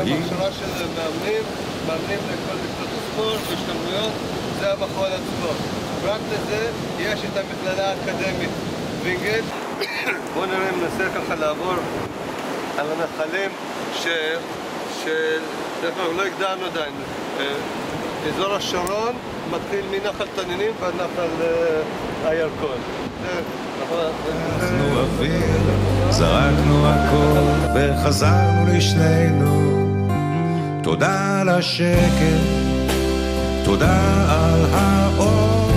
הכשרה של מאמנים לכל מקצועות הספורט, השתלמויות, זה המכון עצמו. פרט לזה יש את המכללה האקדמית וינגייט. בואו נראה אם ננסה ככה לעבור על הנחלים דרך אגב לא הגדרנו עדיין. אזור השרון מתחיל מנחל תנינים ועד נחל הירקון. אנחנו אוויר, זרקנו הכל וחזרנו לשנינו. תודה על השקט, תודה על האור,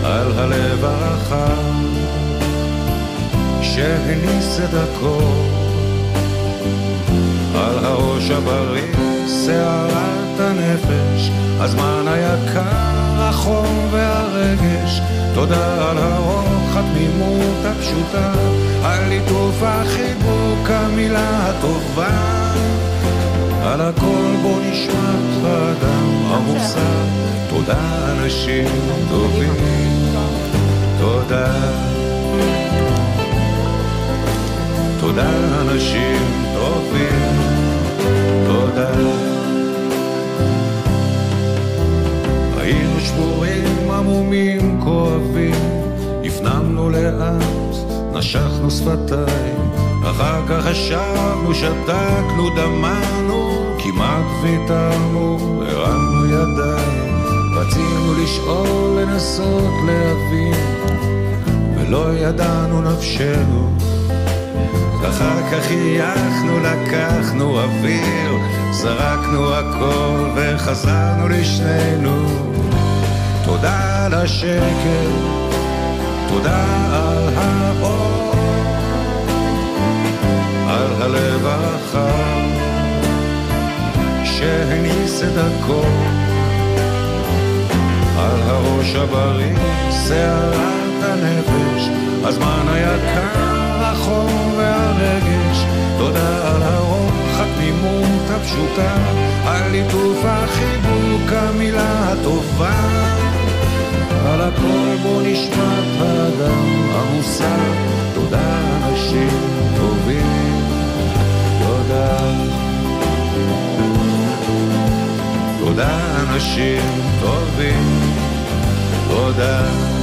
על הלב הרחב שהניס את הכל, על הראש הבריא, שערת הנפש, הזמן היקר, החום והרגש. תודה על הרוח, התמימות הפשוטה, על ליטוף החיבוק, המילה הטובה, על הכל בו נשמת האדם המוסר. תודה אנשים טובים, תודה, תודה אנשים טובים, תודה. היינו שבורים, עמומים, כואבים, הפנמנו לאט, נשכנו שפתיים, אחר כך חשבנו, שתקנו, דמענו, כמעט ויתרנו, הרמנו ידיים, רצינו לשאול, לנסות להבין, ולא ידענו נפשנו. אחר כך חייכנו, לקחנו אוויר, זרקנו הכל וחזרנו לשנינו. תודה על השקט, תודה על האור, על הלב הרחב שהניס את הכל, על הראש הבריא, שערת הנפש, הזמן היקר, החום והרגש. תודה על הרוח, התמימות הפשוטה, על ליטוף החיבוק, המילה הטובה, על הכל בו נשמת האדם המוסר. תודה אנשים טובים, תודה, תודה אנשים טובים, תודה.